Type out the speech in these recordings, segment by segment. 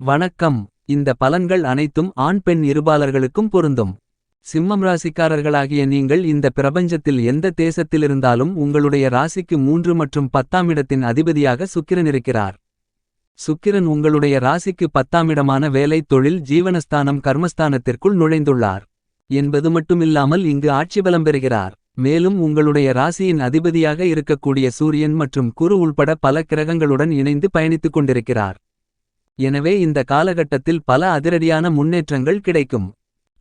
வணக்கம். இந்த பலன்கள் அனைத்தும் ஆண் பெண் இருபாலர்களுக்கும் பொருந்தும். சிம்மம் ராசிக்காரர்களாகிய நீங்கள் இந்த பிரபஞ்சத்தில் எந்த தேசத்திலிருந்தாலும் உங்களுடைய ராசிக்கு 3 மற்றும் 10ஆம் இடத்தின் அதிபதியாக சுக்கிரன் இருக்கிறார். சுக்கிரன் உங்களுடைய ராசிக்கு 10ஆம் இடமான வேலை, தொழில், ஜீவனஸ்தானம், கர்மஸ்தானத்திற்குள் நுழைந்துள்ளார் என்பது மட்டுமில்லாமல் இங்கு ஆட்சி பலம் பெறுகிறார். மேலும் உங்களுடைய ராசியின் அதிபதியாக இருக்கக்கூடிய சூரியன் மற்றும் குரு உள்பட பல கிரகங்களுடன் இணைந்து பயணித்துக் கொண்டிருக்கிறார். எனவே இந்த காலகட்டத்தில் பல அதிரடியான முன்னேற்றங்கள் கிடைக்கும்.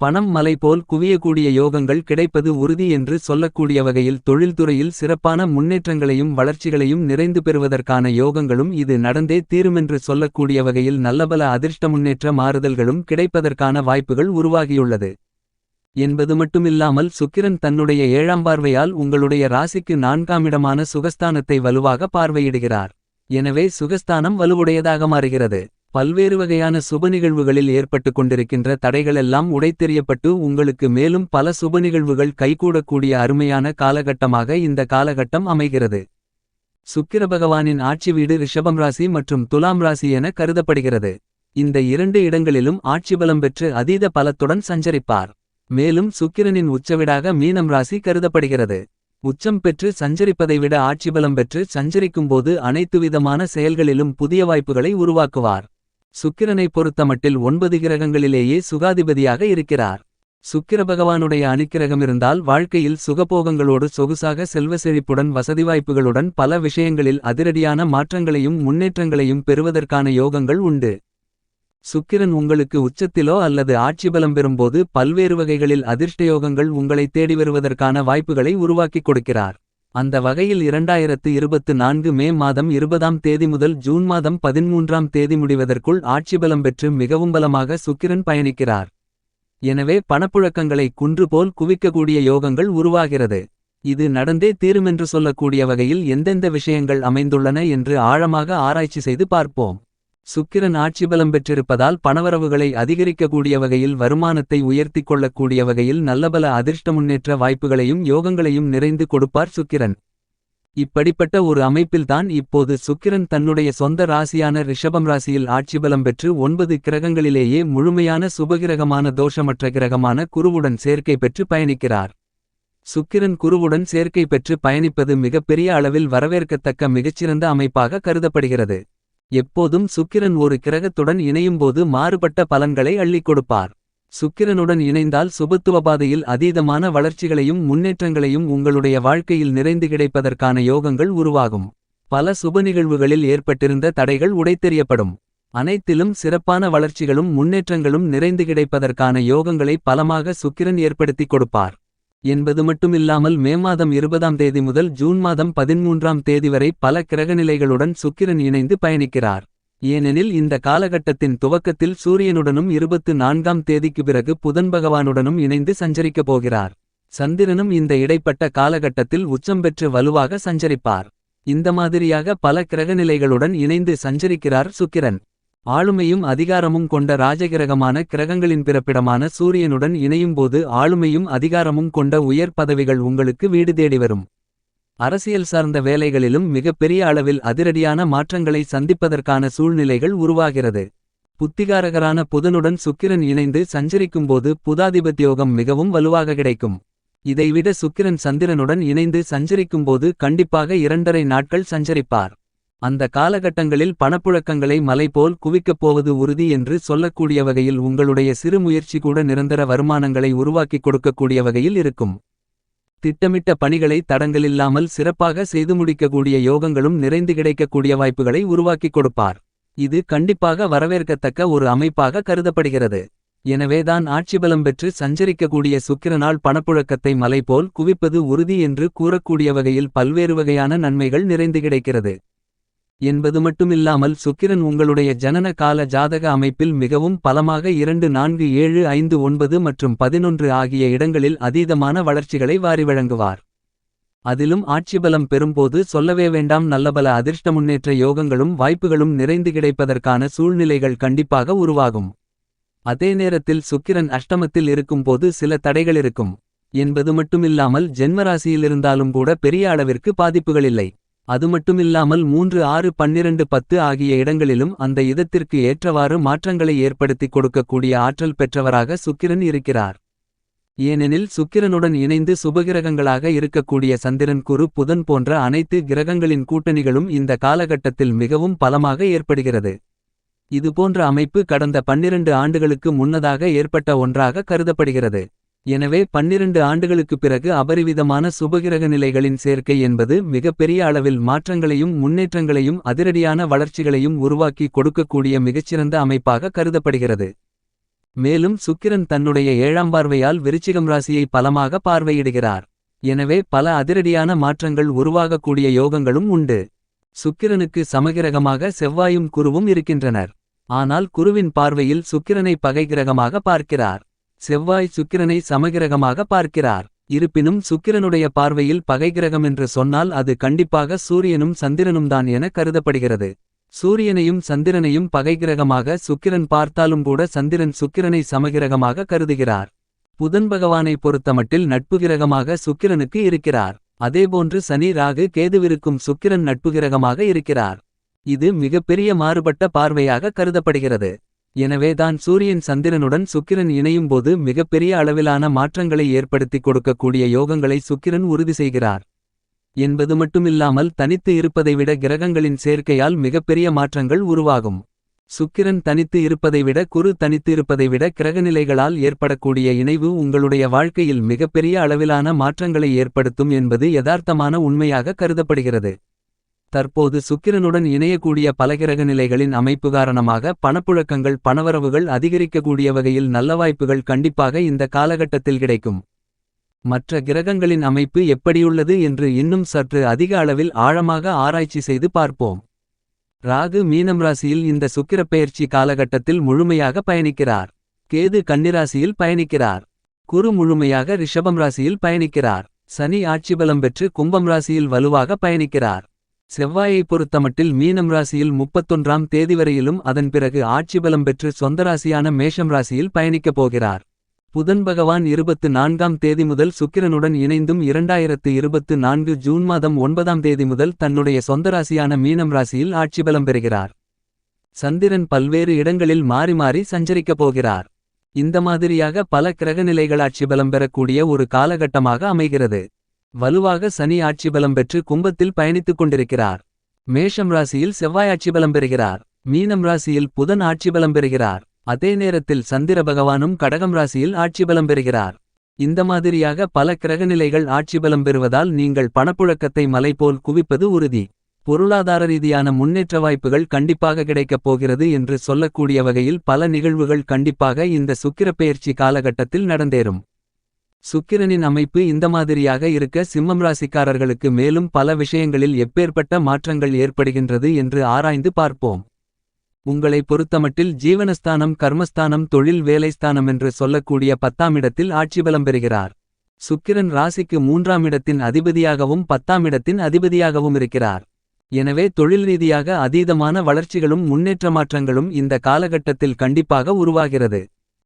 பணம் மலை போல் குவியக்கூடிய யோகங்கள் கிடைப்பது உறுதி என்று சொல்லக்கூடிய வகையில் தொழில்துறையில் சிறப்பான முன்னேற்றங்களையும் வளர்ச்சிகளையும் நிறைந்து பெறுவதற்கான யோகங்களும் இது நடந்தே தீருமென்று சொல்லக்கூடிய வகையில் நல்லபல அதிர்ஷ்ட முன்னேற்ற மாறுதல்களும் கிடைப்பதற்கான வாய்ப்புகள் உருவாகியுள்ளது என்பது மட்டுமில்லாமல் சுக்கிரன் தன்னுடைய 7ஆம் பார்வையால் உங்களுடைய ராசிக்கு 4ஆம் இடமான சுகஸ்தானத்தை வலுவாக பார்வையிடுகிறார். எனவே சுகஸ்தானம் வலுவுடையதாக மாறுகிறது. பல்வேறு வகையான சுப நிகழ்வுகளில் ஏற்பட்டு கொண்டிருக்கின்ற தடைகளெல்லாம் உடைத்தெறியப்பட்டு உங்களுக்கு மேலும் பல சுப நிகழ்வுகள் கைகூடக்கூடிய அருமையான காலகட்டமாக இந்த காலகட்டம் அமைகிறது. சுக்கிர பகவானின் ஆட்சி வீடு ரிஷபம் ராசி மற்றும் துலாம் ராசி என கருதப்படுகிறது. இந்த 2 இடங்களிலும் ஆட்சி பலம் பெற்று அதீத பலத்துடன் சஞ்சரிப்பார். மேலும் சுக்கிரனின் உச்சவிடாக மீனம் ராசி கருதப்படுகிறது. உச்சம் பெற்று சஞ்சரிப்பதை விட ஆட்சி பலம் பெற்று சஞ்சரிக்கும்போது அனைத்து விதமான செயல்களிலும் புதிய வாய்ப்புகளை உருவாக்குவார். சுக்கிரனை பொறுத்தமட்டில் 9 கிரகங்களிலேயே சுகாதிபதியாக இருக்கிறார். சுக்கிர பகவானுடைய அணிக்கிரகம் இருந்தால் வாழ்க்கையில் சுகபோகங்களோடு சொகுசாக செல்வ செழிப்புடன் வசதி வாய்ப்புகளுடன் பல விஷயங்களில் அதிரடியான மாற்றங்களையும் முன்னேற்றங்களையும் பெறுவதற்கான யோகங்கள் உண்டு. சுக்கிரன் உங்களுக்கு உச்சத்திலோ அல்லது ஆட்சி பலம் பெறும்போது பல்வேறு வகைகளில் அதிர்ஷ்டயோகங்கள் உங்களை தேடி வருவதற்கான வாய்ப்புகளை உருவாக்கிக் கொடுக்கிறார். அந்த வகையில் 2024 மே மாதம் 20ஆம் தேதி முதல் ஜூன் மாதம் 13ஆம் தேதி முடிவதற்குள் ஆட்சி பலம் பெற்று மிகவும் பலமாக சுக்கிரன் பயணிக்கிறார். எனவே பணப்புழக்கங்களை குன்று போல் குவிக்கக்கூடிய யோகங்கள் உருவாகிறது. இது நடந்தே தீருமென்று சொல்லக்கூடிய வகையில் எந்தெந்த விஷயங்கள் அமைந்துள்ளன என்று ஆழமாக ஆராய்ச்சி செய்து பார்ப்போம். சுக்கிரன் ஆட்சி பலம் பெற்றிருப்பதால் பணவரவுகளை அதிகரிக்கக்கூடிய வகையில் வருமானத்தை உயர்த்திக் கொள்ளக்கூடிய வகையில் நல்லபல அதிர்ஷ்ட முன்னேற்ற வாய்ப்புகளையும் யோகங்களையும் நிறைந்து கொடுப்பார் சுக்கிரன். இப்படிப்பட்ட ஒரு அமைப்பில்தான் இப்போது சுக்கிரன் தன்னுடைய சொந்த ராசியான ரிஷபம் ராசியில் ஆட்சி பலம் பெற்று 9 கிரகங்களிலேயே முழுமையான சுபகிரகமான தோஷமற்ற கிரகமான குருவுடன் சேர்க்கை பெற்று பயணிக்கிறார். சுக்கிரன் குருவுடன் சேர்க்கை பெற்று பயணிப்பது மிகப்பெரிய அளவில் வரவேற்கத்தக்க மிகச்சிறந்த அமைப்பாக கருதப்படுகிறது. எப்போதும் சுக்கிரன் ஒரு கிரகத்துடன் இணையும்போது மாறுபட்ட பலன்களை அள்ளிக் கொடுப்பார். சுக்கிரனுடன் இணைந்தால் சுபத்துவபாதையில் அதீதமான வளர்ச்சிகளையும் முன்னேற்றங்களையும் உங்களுடைய வாழ்க்கையில் நிறைந்து கிடைப்பதற்கான யோகங்கள் உருவாகும். பல சுப நிகழ்வுகளில் ஏற்பட்டிருந்த தடைகள் உடைத்தெறியப்படும். அனைத்திலும் சிறப்பான வளர்ச்சிகளும் முன்னேற்றங்களும் நிறைந்து கிடைப்பதற்கான யோகங்களை பலமாக சுக்கிரன் ஏற்படுத்திக் கொடுப்பார் என்பது மட்டுமில்லாமல் மே மாதம் 20ஆம் தேதி முதல் ஜூன் மாதம் 13ஆம் தேதி வரை பல கிரகநிலைகளுடன் சுக்கிரன் இணைந்து பயணிக்கிறார். ஏனெனில் இந்த காலகட்டத்தின் துவக்கத்தில் சூரியனுடனும் 24ஆம் தேதிக்கு பிறகு புதன் பகவானுடனும் இணைந்து சஞ்சரிக்கப் போகிறார். சந்திரனும் இந்த இடைப்பட்ட காலகட்டத்தில் உச்சம் பெற்று வலுவாக சஞ்சரிப்பார். இந்த மாதிரியாக பல கிரகநிலைகளுடன் இணைந்து சஞ்சரிக்கிறார் சுக்கிரன். ஆளுமையும் அதிகாரமும் கொண்ட ராஜகிரகமான கிரகங்களின் பிறப்பிடமான சூரியனுடன் இணையும்போது ஆளுமையும் அதிகாரமும் கொண்ட உயர் பதவிகள் உங்களுக்கு வீடு தேடி வரும். அரசியல் சார்ந்த வேலைகளிலும் மிகப்பெரிய அளவில் அதிரடியான மாற்றங்களை சந்திப்பதற்கான சூழ்நிலைகள் உருவாகிறது. புத்திகாரகரான புதனுடன் சுக்கிரன் இணைந்து சஞ்சரிக்கும்போது புதாதிபத்தியோகம் மிகவும் வலுவாக கிடைக்கும். இதைவிட சுக்கிரன் சந்திரனுடன் இணைந்து சஞ்சரிக்கும்போது கண்டிப்பாக 2.5 நாட்கள் சஞ்சரிப்பார். அந்த காலகட்டங்களில் பணப்புழக்கங்களை மலை போல் குவிக்கப் போவது உறுதி என்று சொல்லக்கூடிய வகையில் உங்களுடைய சிறு முயற்சி கூட நிரந்தர வருமானங்களை உருவாக்கிக் கொடுக்கக்கூடிய வகையில் இருக்கும். திட்டமிட்ட பணிகளை தடங்கலில்லாமல் சிறப்பாக செய்து முடிக்கக்கூடிய யோகங்களும் நிறைந்து கிடைக்கக்கூடிய வாய்ப்புகளை உருவாக்கிக் கொடுப்பார். இது கண்டிப்பாக வரவேற்கத்தக்க ஒரு அமைப்பாக கருதப்படுகிறது. எனவேதான் ஆட்சி பலம் பெற்று சஞ்சரிக்கக்கூடிய சுக்கிரனால் பணப்புழக்கத்தை மலை போல் குவிப்பது உறுதி என்று கூறக்கூடிய வகையில் பல்வேறு வகையான நன்மைகள் நிறைந்து கிடைக்கிறது என்பது மட்டுமில்லாமல் சுக்கிரன் உங்களுடைய ஜனன கால ஜாதக அமைப்பில் மிகவும் பலமாக 2 4 7 5 9 மற்றும் 11 ஆகிய இடங்களில் அதீதமான வளர்ச்சிகளை வாரி வழங்குவார். அதிலும் ஆட்சி பலம் பெறும்போது சொல்லவே வேண்டாம், நல்லபல அதிர்ஷ்ட முன்னேற்ற யோகங்களும் வாய்ப்புகளும் நிறைந்து கிடைப்பதற்கான சூழ்நிலைகள் கண்டிப்பாக உருவாகும். அதே நேரத்தில் சுக்கிரன் அஷ்டமத்தில் இருக்கும்போது சில தடைகள் இருக்கும் என்பது மட்டுமில்லாமல் ஜென்மராசியில் இருந்தாலும் கூட பெரிய அளவிற்கு பாதிப்புகளில்லை. அதுமட்டுமில்லாமல் 3 6 12 10 ஆகிய இடங்களிலும் அந்த இதத்திற்கு ஏற்றவாறு மாற்றங்களை ஏற்படுத்திக் கொடுக்கக்கூடிய ஆற்றல் பெற்றவராக சுக்கிரன் இருக்கிறார். ஏனெனில் சுக்கிரனுடன் இணைந்து சுபகிரகங்களாக இருக்கக்கூடிய சந்திரன் குரு புதன் போன்ற அனைத்து கிரகங்களின் கூட்டணிகளும் இந்த காலகட்டத்தில் மிகவும் பலமாக ஏற்படுகிறது. இதுபோன்ற அமைப்பு கடந்த 12 ஆண்டுகளுக்கு முன்னதாக ஏற்பட்ட ஒன்றாக கருதப்படுகிறது. எனவே 12 ஆண்டுகளுக்குப் பிறகு அபரிவிதமான சுபகிரக நிலைகளின் சேர்க்கை என்பது மிகப்பெரிய அளவில் மாற்றங்களையும் முன்னேற்றங்களையும் அதிரடியான வளர்ச்சிகளையும் உருவாக்கி கொடுக்கக்கூடிய மிகச்சிறந்த அமைப்பாக கருதப்படுகிறது. மேலும் சுக்கிரன் தன்னுடைய 7ஆம் பார்வையால் விருச்சிகம் ராசியை பலமாக பார்வையிடுகிறார். எனவே பல அதிரடியான மாற்றங்கள் உருவாகக்கூடிய யோகங்களும் உண்டு. சுக்கிரனுக்கு சமகிரகமாக செவ்வாயும் குருவும் இருக்கின்றனர். ஆனால் குருவின் பார்வையில் சுக்கிரனை பகைகிரகமாக பார்க்கிறார். செவ்வாய் சுக்கிரனை சமகிரகமாக பார்க்கிறார். இருப்பினும் சுக்கிரனுடைய பார்வையில் பகைகிரகமென்று சொன்னால் அது கண்டிப்பாக சூரியனும் சந்திரனும்தான் என கருதப்படுகிறது. சூரியனையும் சந்திரனையும் பகைகிரகமாக சுக்கிரன் பார்த்தாலும் கூட சந்திரன் சுக்கிரனை சமகிரகமாக கருதுகிறார். புதன் பகவானை பொறுத்தமட்டில் நட்புகிரகமாக சுக்கிரனுக்கு இருக்கிறார். அதேபோன்று சனி ராகு கேதுவிருக்கும் சுக்கிரன் நட்புகிரகமாக இருக்கிறார். இது மிகப்பெரிய மாறுபட்ட பார்வையாக கருதப்படுகிறது. எனவேதான் சூரியன் சந்திரனுடன் சுக்கிரன் இணையும்போது மிகப்பெரிய அளவிலான மாற்றங்களை ஏற்படுத்திக் கொடுக்கக்கூடிய யோகங்களை சுக்கிரன் உறுதி செய்கிறார் என்பது மட்டுமில்லாமல் தனித்து இருப்பதை விட கிரகங்களின் சேர்க்கையால் மிகப்பெரிய மாற்றங்கள் உருவாகும். சுக்கிரன் தனித்து இருப்பதை விட குரு தனித்து இருப்பதை விட கிரகநிலைகளால் ஏற்படக்கூடிய இணைவு உங்களுடைய வாழ்க்கையில் மிகப்பெரிய அளவிலான மாற்றங்களை ஏற்படுத்தும் என்பது யதார்த்தமான உண்மையாக கருதப்படுகிறது. தற்போது சுக்கிரனுடன் இணையக்கூடிய பல கிரக நிலைகளின் அமைப்பு காரணமாக பணப்புழக்கங்கள் பணவரவுகள் அதிகரிக்கக்கூடிய வகையில் நல்ல வாய்ப்புகள் கண்டிப்பாக இந்த காலகட்டத்தில் கிடைக்கும். மற்ற கிரகங்களின் அமைப்பு எப்படியுள்ளது என்று இன்னும் சற்று அதிக அளவில் ஆழமாக ஆராய்ச்சி செய்து பார்ப்போம். ராகு மீனம் ராசியில் இந்த சுக்கிரப்பெயர்ச்சி காலகட்டத்தில் முழுமையாக பயணிக்கிறார். கேது கன்னிராசியில் பயணிக்கிறார். குரு முழுமையாக ரிஷபம் ராசியில் பயணிக்கிறார். சனி ஆட்சிபலம் பெற்று கும்பம் ராசியில் வலுவாக பயணிக்கிறார். செவ்வாயை பொறுத்தமட்டில் மீனம் ராசியில் 31ஆம் தேதி வரையிலும் அதன் பிறகு ஆட்சிபலம் பெற்று சொந்த ராசியான மேஷம் ராசியில் பயணிக்கப் போகிறார். புதன் பகவான் 24ஆம் தேதி முதல் சுக்கிரனுடன் இணைந்தும் 2024 ஜூன் மாதம் 9ஆம் தேதி முதல் தன்னுடைய சொந்த ராசியான மீனம் ராசியில் ஆட்சிபலம் பெறுகிறார். சந்திரன் பல்வேறு இடங்களில் மாறி மாறி சஞ்சரிக்கப் போகிறார். இந்த மாதிரியாக பல கிரகநிலைகள் ஆட்சிபலம் பெறக்கூடிய ஒரு காலகட்டமாக அமைகிறது. வலுவாக சனி ஆட்சிபலம் பெற்று கும்பத்தில் பயணித்துக் கொண்டிருக்கிறார். மேஷம் ராசியில் செவ்வாய் ஆட்சிபலம் பெறுகிறார். மீனம் ராசியில் புதன் ஆட்சிபலம் பெறுகிறார். அதே நேரத்தில் சந்திர பகவானும் கடகம் ராசியில் ஆட்சிபலம் பெறுகிறார். இந்த மாதிரியாக பல கிரகநிலைகள் ஆட்சிபலம் பெறுவதால் நீங்கள் பணப்புழக்கத்தை மலைபோல் குவிப்பது உறுதி. பொருளாதார ரீதியான முன்னேற்ற வாய்ப்புகள் கண்டிப்பாக கிடைக்கப் போகிறது என்று சொல்லக்கூடிய வகையில் பல நிகழ்வுகள் கண்டிப்பாக இந்த சுக்கிரப்பெயர்ச்சி காலகட்டத்தில் நடந்தேறும். சுக்கிரனின் அமைப்பு இந்த மாதிரியாக இருக்க சிம்மம் ராசிக்காரர்களுக்கு மேலும் பல விஷயங்களில் எப்பேற்பட்ட மாற்றங்கள் ஏற்படுகின்றது என்று ஆராய்ந்து பார்ப்போம். உங்களை பொறுத்தமட்டில் ஜீவனஸ்தானம் கர்மஸ்தானம் தொழில் வேலைஸ்தானம் என்று சொல்லக்கூடிய 10ஆம் இடத்தில் ஆட்சிபலம் பெறுகிறார். சுக்கிரன் ராசிக்கு 3ஆம் இடத்தின் அதிபதியாகவும் 10ஆம் இடத்தின் அதிபதியாகவும் இருக்கிறார். எனவே தொழில் ரீதியாக அதீதமான வளர்ச்சிகளும் முன்னேற்ற மாற்றங்களும் இந்த காலகட்டத்தில் கண்டிப்பாக உருவாகிறது.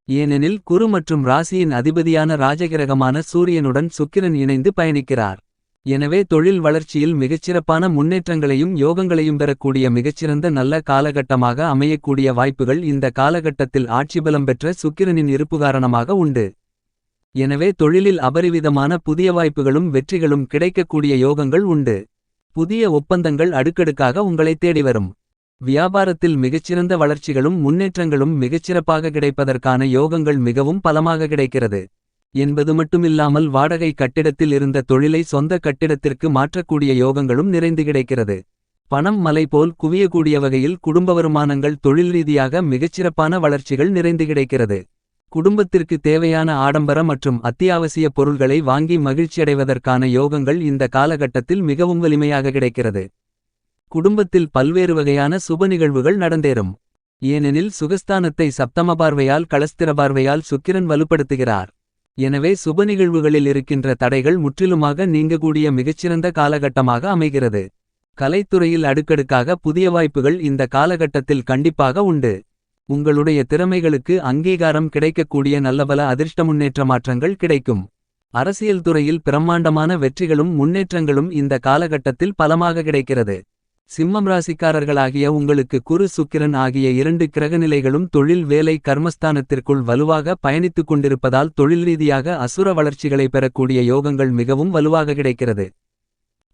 ஏனெனில் குரு மற்றும் ராசியின் அதிபதியான ராஜகிரகமான சூரியனுடன் சுக்கிரன் இணைந்து பயணிக்கிறார். எனவே தொழில் வளர்ச்சியில் மிகச்சிறப்பான முன்னேற்றங்களையும் யோகங்களையும் பெறக்கூடிய மிகச்சிறந்த நல்ல காலகட்டமாக அமையக்கூடிய வாய்ப்புகள் இந்த காலகட்டத்தில் ஆட்சிபலம் பெற்ற சுக்கிரனின் இருப்பு காரணமாக உண்டு. எனவே தொழிலில் அபரிவிதமான புதிய வாய்ப்புகளும் வெற்றிகளும் கிடைக்கக்கூடிய யோகங்கள் உண்டு. புதிய ஒப்பந்தங்கள் அடுக்கடுக்காக உங்களை தேடி வரும். வியாபாரத்தில் மிகச்சிறந்த வளர்ச்சிகளும் முன்னேற்றங்களும் மிகச்சிறப்பாக கிடைப்பதற்கான யோகங்கள் மிகவும் பலமாக கிடைக்கிறது என்பது மட்டுமில்லாமல் வாடகை கட்டிடத்தில் இருந்த தொழிலை சொந்த கட்டிடத்திற்கு மாற்றக்கூடிய யோகங்களும் நிறைந்து கிடைக்கிறது. பணம் மலை போல் குவியக்கூடிய வகையில் குடும்ப வருமானங்கள் தொழில் ரீதியாக மிகச்சிறப்பான வளர்ச்சிகள் நிறைந்து கிடைக்கிறது. குடும்பத்திற்கு தேவையான ஆடம்பர மற்றும் அத்தியாவசிய பொருள்களை வாங்கி மகிழ்ச்சியடைவதற்கான யோகங்கள் இந்த காலகட்டத்தில் மிகவும் வலிமையாக கிடைக்கிறது. குடும்பத்தில் பல்வேறு வகையான சுப நிகழ்வுகள் நடந்தேறும். ஏனெனில் சுகஸ்தானத்தை சப்தம பார்வையால் களஸ்திர பார்வையால் சுக்கிரன் வலுப்படுத்துகிறார். எனவே சுப நிகழ்வுகளில் இருக்கின்ற தடைகள் முற்றிலுமாக நீங்கக்கூடிய மிகச்சிறந்த காலகட்டமாக அமைகிறது. கலைத்துறையில் அடுக்கடுக்காக புதிய வாய்ப்புகள் இந்த காலகட்டத்தில் கண்டிப்பாக உண்டு. உங்களுடைய திறமைகளுக்கு அங்கீகாரம் கிடைக்கக்கூடிய நல்லபல அதிர்ஷ்ட முன்னேற்ற மாற்றங்கள் கிடைக்கும். அரசியல் துறையில் பிரம்மாண்டமான வெற்றிகளும் முன்னேற்றங்களும் இந்த காலகட்டத்தில் பலமாக கிடைக்கிறது. சிம்மம் ராசிக்காரர்களாகிய உங்களுக்கு குரு சுக்கிரன் ஆகிய 2 கிரகநிலைகளும் தொழில் வேலை கர்மஸ்தானத்திற்குள் வலுவாக பயணித்துக் கொண்டிருப்பதால் தொழில் ரீதியாக அசுர வளர்ச்சிகளை பெறக்கூடிய யோகங்கள் மிகவும் வலுவாக கிடைக்கிறது.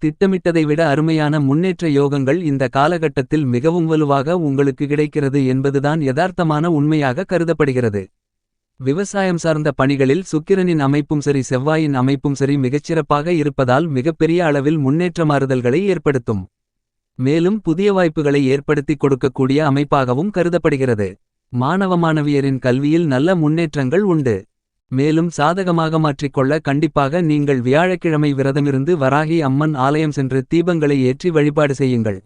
திட்டமிட்டதை விட அருமையான முன்னேற்ற யோகங்கள் இந்த காலகட்டத்தில் மிகவும் வலுவாக உங்களுக்கு கிடைக்கிறது என்பதுதான் யதார்த்தமான உண்மையாக கருதப்படுகிறது. விவசாயம் சார்ந்த பணிகளில் சுக்கிரனின் அமைப்பும் சரி செவ்வாயின் அமைப்பும் சரி மிகச்சிறப்பாக இருப்பதால் மிகப்பெரிய அளவில் முன்னேற்ற மாறுதல்களை ஏற்படுத்தும். மேலும் புதிய வாய்ப்புகளை ஏற்படுத்திக் கொடுக்கக்கூடிய அமைப்பாகவும் கருதப்படுகிறது. மாணவ மாணவியரின் கல்வியில் நல்ல முன்னேற்றங்கள் உண்டு. மேலும் சாதகமாக மாற்றிக்கொள்ள கண்டிப்பாக நீங்கள் வியாழக்கிழமை விரதமிருந்து வராகி அம்மன் ஆலயம் சென்று தீபங்களை ஏற்றி வழிபாடு செய்யுங்கள்.